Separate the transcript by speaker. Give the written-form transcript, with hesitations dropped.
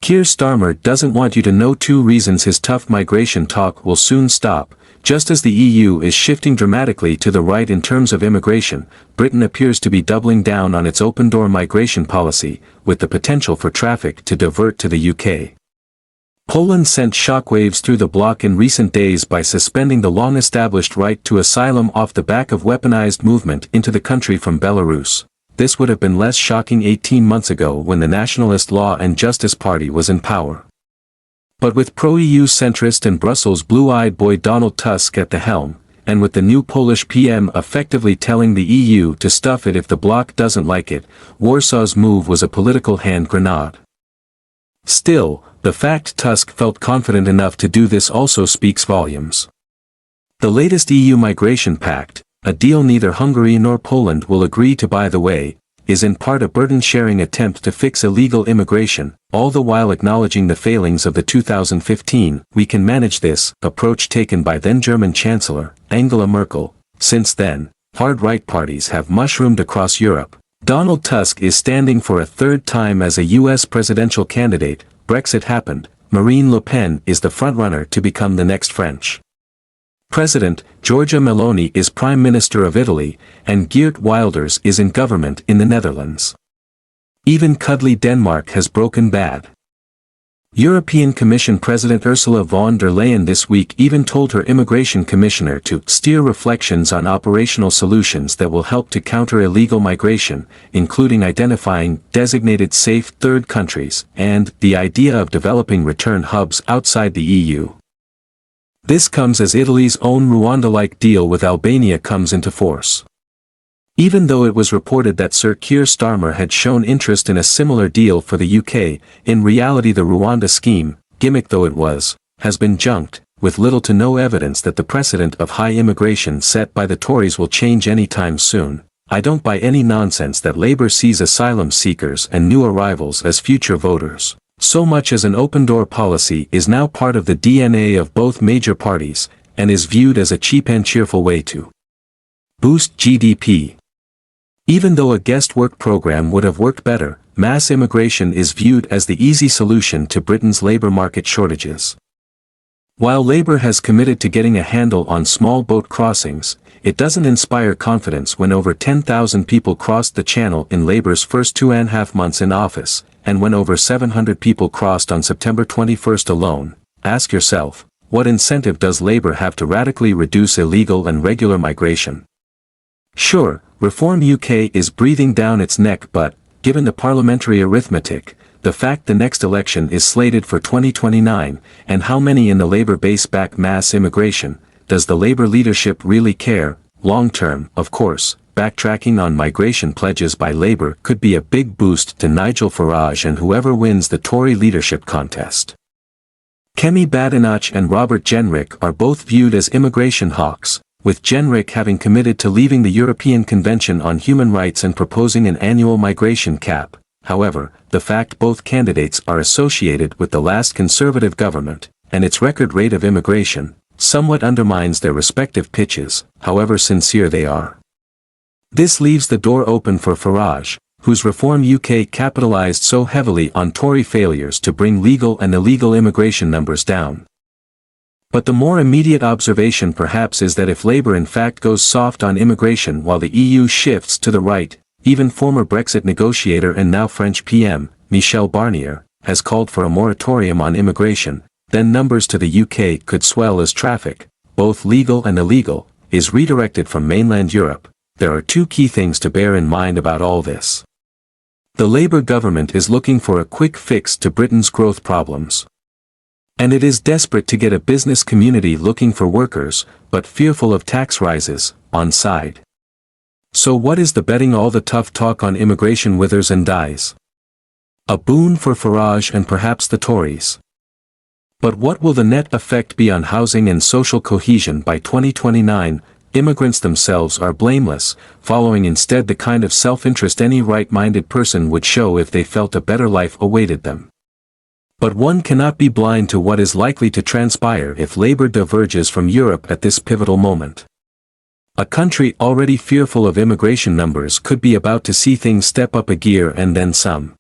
Speaker 1: Keir Starmer doesn't want you to know 2 reasons his tough migration talk will soon stop. Just as the EU is shifting dramatically to the right in terms of immigration, Britain appears to be doubling down on its open-door migration policy, with the potential for traffic to divert to the UK. Poland sent shockwaves through the bloc in recent days by suspending the long-established right to asylum off the back of weaponized movement into the country from Belarus. This would have been less shocking 18 months ago when the Nationalist Law and Justice Party was in power. But with pro-EU centrist and Brussels blue-eyed boy Donald Tusk at the helm, and with the new Polish PM effectively telling the EU to stuff it if the bloc doesn't like it, Warsaw's move was a political hand grenade. Still, the fact Tusk felt confident enough to do this also speaks volumes. The latest EU migration pact, a deal neither Hungary nor Poland will agree to by the way, is in part a burden-sharing attempt to fix illegal immigration, all the while acknowledging the failings of the 2015 "we can manage this" approach taken by then-German Chancellor Angela Merkel. Since then, hard-right parties have mushroomed across Europe. Donald Tusk is standing for a 3rd time as a US presidential candidate. Brexit happened. Marine Le Pen is the frontrunner to become the next French President. Giorgia Meloni is Prime Minister of Italy, and Geert Wilders is in government in the Netherlands. Even cuddly Denmark has broken bad. European Commission President Ursula von der Leyen this week even told her immigration commissioner to steer reflections on operational solutions that will help to counter illegal migration, including identifying designated safe third countries and the idea of developing return hubs outside the EU. This comes as Italy's own Rwanda-like deal with Albania comes into force. Even though it was reported that Sir Keir Starmer had shown interest in a similar deal for the UK, in reality the Rwanda scheme, gimmick though it was, has been junked, with little to no evidence that the precedent of high immigration set by the Tories will change anytime soon. I don't buy any nonsense that Labour sees asylum seekers and new arrivals as future voters. So much as an open-door policy is now part of the DNA of both major parties, and is viewed as a cheap and cheerful way to boost GDP. Even though a guest work program would have worked better, mass immigration is viewed as the easy solution to Britain's labour market shortages. While Labour has committed to getting a handle on small boat crossings, it doesn't inspire confidence when over 10,000 people crossed the Channel in Labour's first 2.5 months in office, and when over 700 people crossed on September 21 alone. Ask yourself, what incentive does Labour have to radically reduce illegal and regular migration? Sure, Reform UK is breathing down its neck, but, given the parliamentary arithmetic, the fact the next election is slated for 2029, and how many in the Labour base back mass immigration, does the Labour leadership really care? Long-term, of course, backtracking on migration pledges by Labour could be a big boost to Nigel Farage and whoever wins the Tory leadership contest. Kemi Badenoch and Robert Jenrick are both viewed as immigration hawks, with Jenrick having committed to leaving the European Convention on Human Rights and proposing an annual migration cap. However, the fact both candidates are associated with the last Conservative government, and its record rate of immigration, somewhat undermines their respective pitches, however sincere they are. This leaves the door open for Farage, whose Reform UK capitalised so heavily on Tory failures to bring legal and illegal immigration numbers down. But the more immediate observation perhaps is that if Labour in fact goes soft on immigration while the EU shifts to the right, even former Brexit negotiator and now French PM, Michel Barnier, has called for a moratorium on immigration, then numbers to the UK could swell as traffic, both legal and illegal, is redirected from mainland Europe. There are 2 key things to bear in mind about all this. The Labour government is looking for a quick fix to Britain's growth problems. And it is desperate to get a business community looking for workers, but fearful of tax rises, on side. So what is the betting all the tough talk on immigration withers and dies? A boon for Farage and perhaps the Tories. But what will the net effect be on housing and social cohesion by 2029? Immigrants themselves are blameless, following instead the kind of self-interest any right-minded person would show if they felt a better life awaited them. But one cannot be blind to what is likely to transpire if Labour diverges from Europe at this pivotal moment. A country already fearful of immigration numbers could be about to see things step up a gear and then some.